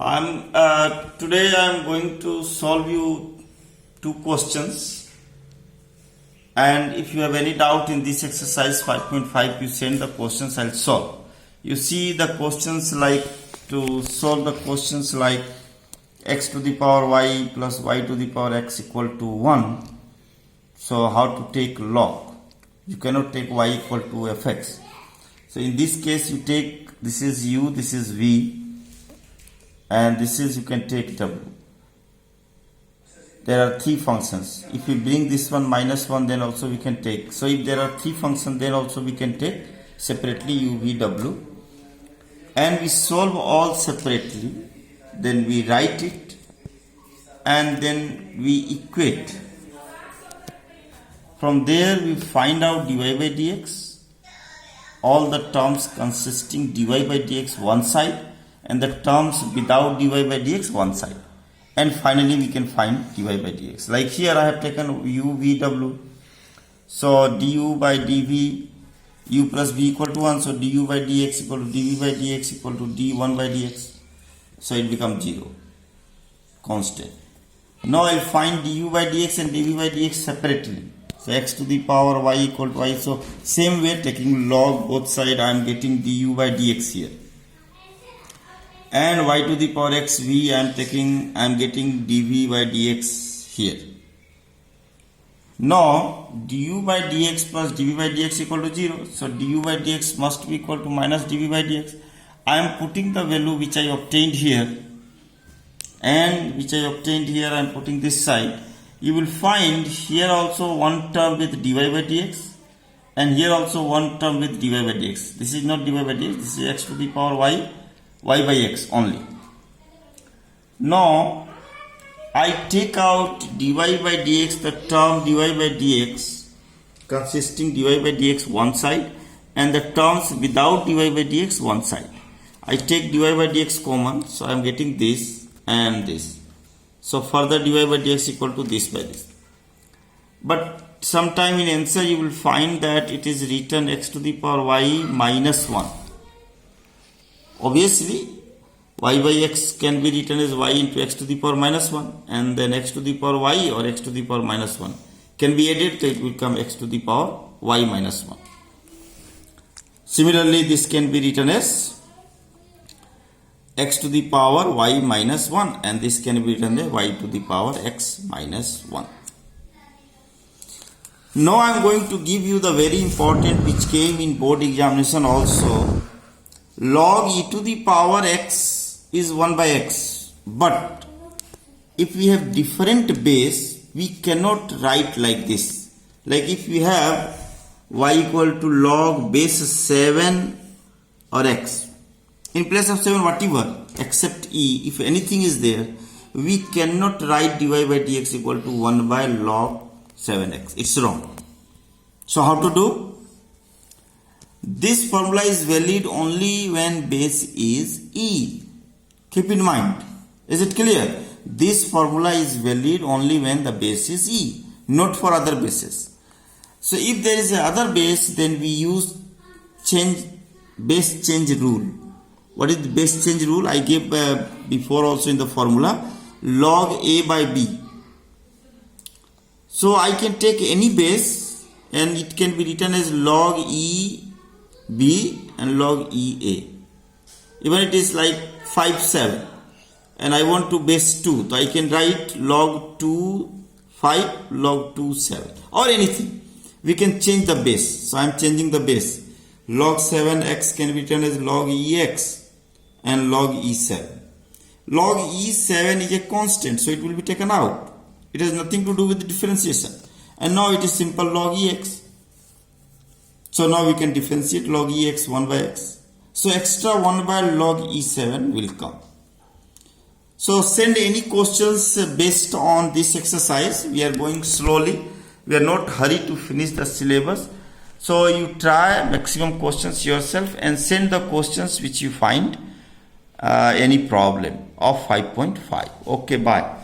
Today I am going to solve you two questions, and if you have any doubt in this exercise 5.5, you send the questions, I'll solve. You see the questions like, to solve the questions like x to the power y plus y to the power x equal to 1. So how to take log? You cannot take y equal to fx. So in this case you take, this is u, this is v, and this is, you can take w. There are three functions. If we bring this one minus 1, then also we can take. So if there are three functions, then also we can take separately u, v, w. And we solve all separately. Then we write it and then we equate. From there we find out dy by dx. All the terms consisting dy by dx one side, and the terms without dy by dx one side, and finally we can find dy by dx. Like here I have taken u, v, w. So du by dv, u plus v equal to 1, so du by dx equal to dv by dx equal to d1 by dx. So it becomes 0, constant. Now I find du by dx and dv by dx separately. So x to the power y equal to y. So same way, taking log both side, I am getting du by dx here. And y to the power x v, I am getting dv by dx here. Now du by dx plus dv by dx equal to 0. So du by dx must be equal to minus dv by dx. I am putting the value which I obtained here, and which I obtained here I am putting this side. You will find here also one term with dy by dx, and here also one term with dy by dx. This is not dy by dx, this is x to the power y, y by x only. Now I take out dy by dx, the term dy by dx consisting dy by dx one side, and the terms without dy by dx one side. I take dy by dx common, so I am getting this and this. So further dy by dx equal to this by this. But sometime in answer you will find that it is written x to the power y minus 1. Obviously y by x can be written as y into x to the power minus 1, and then x to the power y or x to the power minus 1 can be added, so it will become x to the power y minus 1. Similarly, this can be written as x to the power y minus 1, and this can be written as y to the power x minus 1. Now I am going to give you the very important, which came in board examination also. Log e to the power x is 1 by x, but if we have different base, we cannot write like this. Like if we have y equal to log base 7 or x, in place of 7 whatever except e, if anything is there, we cannot write dy by dx equal to 1 by log 7x. It's wrong. So how to do? This formula is valid only when base is e. Keep in mind. Is it clear? This formula is valid only when the base is e, not for other bases. So if there is a other base, then we use base change rule. What is the base change rule? I gave before also in the formula, log a by b. So I can take any base and it can be written as log e b and log e a. Even it is like 5 7 and I want to base 2, so I can write log 2 5 log 2 7 or anything. We can change the base. So I am changing the base. Log 7x can be written as log ex and log e7. Log e7 is a constant, so it will be taken out. It has nothing to do with the differentiation. And now it is simple log ex. So now we can differentiate log ex 1 by x. So extra 1 by log e7 will come. So send any questions based on this exercise. We are going slowly. We are not hurried to finish the syllabus. So you try maximum questions yourself and send the questions which you find any problem of 5.5. Okay, bye.